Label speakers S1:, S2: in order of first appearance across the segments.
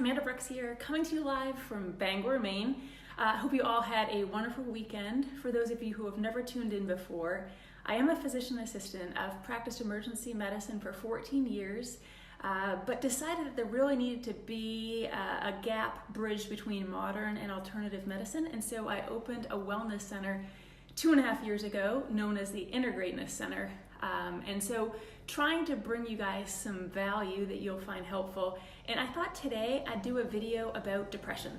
S1: Amanda Brooks here, coming to you live from Bangor, Maine. Hope you all had a wonderful weekend. For those of you who have never tuned in before, I am a physician assistant. I've practiced emergency medicine for 14 years, but decided that there really needed to be a gap bridged between modern and alternative medicine, and so I opened a wellness center 2.5 years ago, known as the Integrateness Center. And so trying to bring you guys some value that you'll find helpful. And I thought today I'd do a video about depression.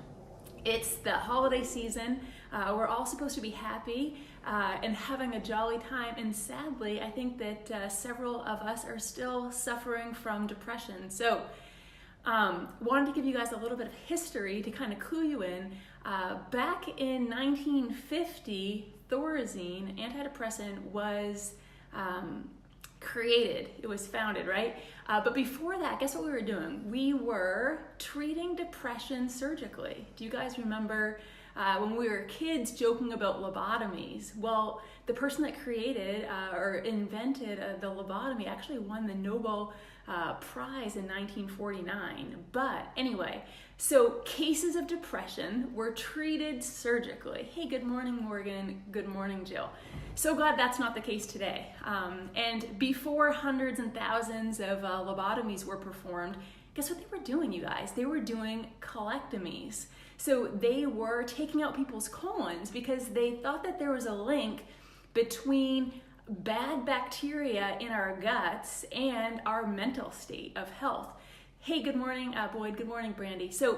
S1: It's the holiday season. We're all supposed to be happy and having a jolly time. And sadly, I think that several of us are still suffering from depression. So wanted to give you guys a little bit of history to kind of clue you in. Back in 1950, Thorazine, antidepressant, was created. It was founded, right? But before that, guess what we were doing? We were treating depression surgically. Do you guys remember when we were kids joking about lobotomies? Well, the person that created or invented the lobotomy actually won the Nobel Prize in 1949. But anyway, so cases of depression were treated surgically. Hey, good morning, Morgan. Good morning, Jill. So glad that's not the case today. And before hundreds and thousands of lobotomies were performed, guess what they were doing, you guys? They were doing colectomies. So they were taking out people's colons because they thought that there was a link between bad bacteria in our guts and our mental state of health. Hey, good morning, Boyd. Good morning, Brandy. So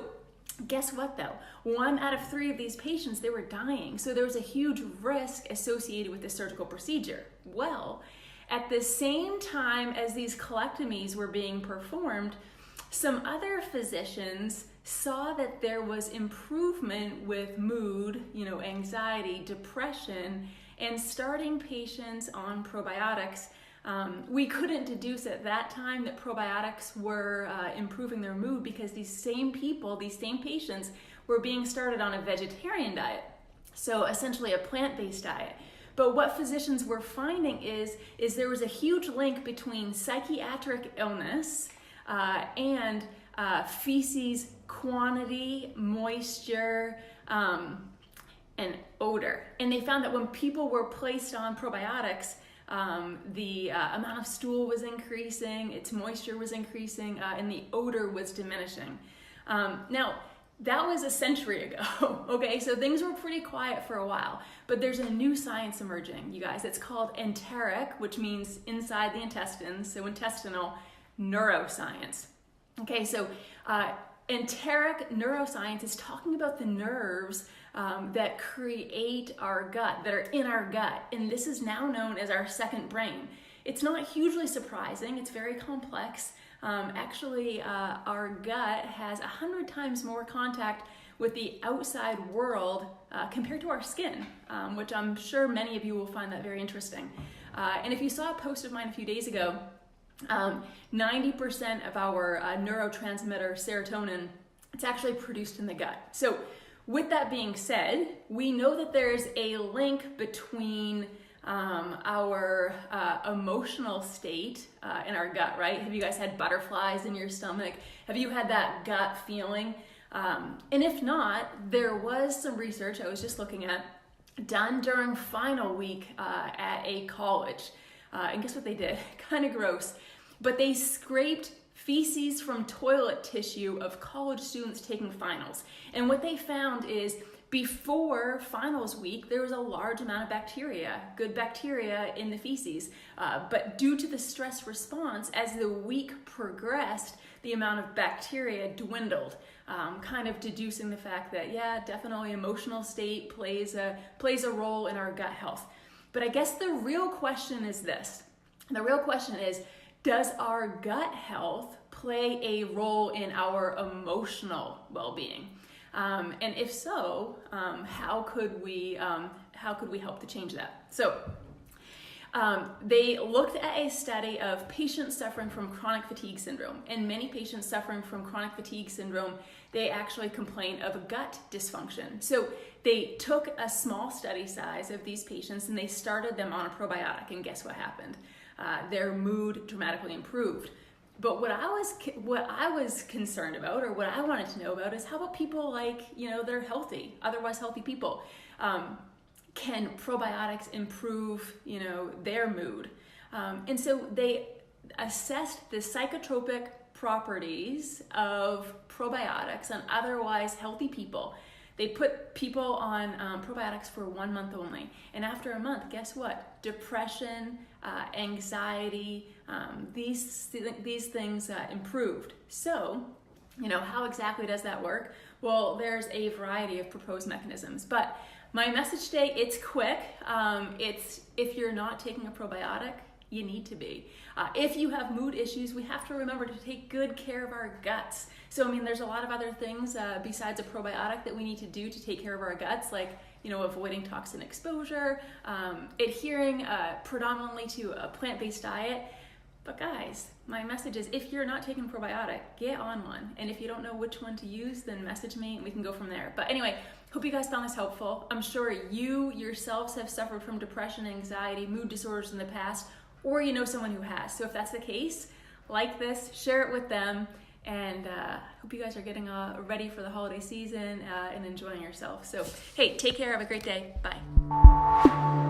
S1: guess what though? 1 out of 3 of these patients, they were dying. So there was a huge risk associated with the surgical procedure. Well, at the same time as these colectomies were being performed, some other physicians saw that there was improvement with mood, anxiety, depression, and starting patients on probiotics. We couldn't deduce at that time that probiotics were improving their mood because these same people, these same patients, were being started on a vegetarian diet. So essentially a plant-based diet. But what physicians were finding is there was a huge link between psychiatric illness and feces quantity, moisture, and odor. And they found that when people were placed on probiotics, the amount of stool was increasing, its moisture was increasing, and the odor was diminishing. Now, that was a century ago, okay? So things were pretty quiet for a while, but there's a new science emerging, you guys. It's called enteric, which means inside the intestines, so intestinal neuroscience. Okay, so enteric neuroscience is talking about the nerves that create our gut, that are in our gut, and this is now known as our second brain. It's not hugely surprising, it's very complex. Actually, our gut has 100 times more contact with the outside world compared to our skin, which I'm sure many of you will find that very interesting. And if you saw a post of mine a few days ago, 90% of our neurotransmitter serotonin, it's actually produced in the gut. So with that being said, we know that there's a link between our emotional state in our gut, right? Have you guys had butterflies in your stomach? Have you had that gut feeling? And if not, there was some research I was just looking at done during final week at a college. And guess what they did? Kind of gross. But they scraped feces from toilet tissue of college students taking finals. And what they found is before finals week, there was a large amount of bacteria, good bacteria in the feces. But due to the stress response, as the week progressed, the amount of bacteria dwindled, kind of deducing the fact that, yeah, definitely emotional state plays a role in our gut health. But I guess the real question is this. The real question is, does our gut health play a role in our emotional well-being? And if so, how could we help to change that? So they looked at a study of patients suffering from chronic fatigue syndrome, and many patients suffering from chronic fatigue syndrome, they actually complain of gut dysfunction. So they took a small study size of these patients and they started them on a probiotic, and guess what happened? Their mood dramatically improved. But what I was concerned about, or what I wanted to know about, is how about people like, that are healthy, otherwise healthy people? Can probiotics improve, their mood? And so they assessed the psychotropic properties of probiotics on otherwise healthy people. They put people on probiotics for 1 month only. And after a month, guess what? Depression, anxiety, these things improved. So, how exactly does that work? Well, there's a variety of proposed mechanisms. But my message today, it's quick. It's if you're not taking a probiotic, you need to be. If you have mood issues, we have to remember to take good care of our guts. So, there's a lot of other things besides a probiotic that we need to do to take care of our guts, like, avoiding toxin exposure, adhering predominantly to a plant-based diet. But guys, my message is if you're not taking a probiotic, get on one. And if you don't know which one to use, then message me and we can go from there. But anyway, hope you guys found this helpful. I'm sure you yourselves have suffered from depression, anxiety, mood disorders in the past, or you know someone who has. So if that's the case, like this, share it with them, and hope you guys are getting ready for the holiday season and enjoying yourself. So hey, take care, have a great day, bye.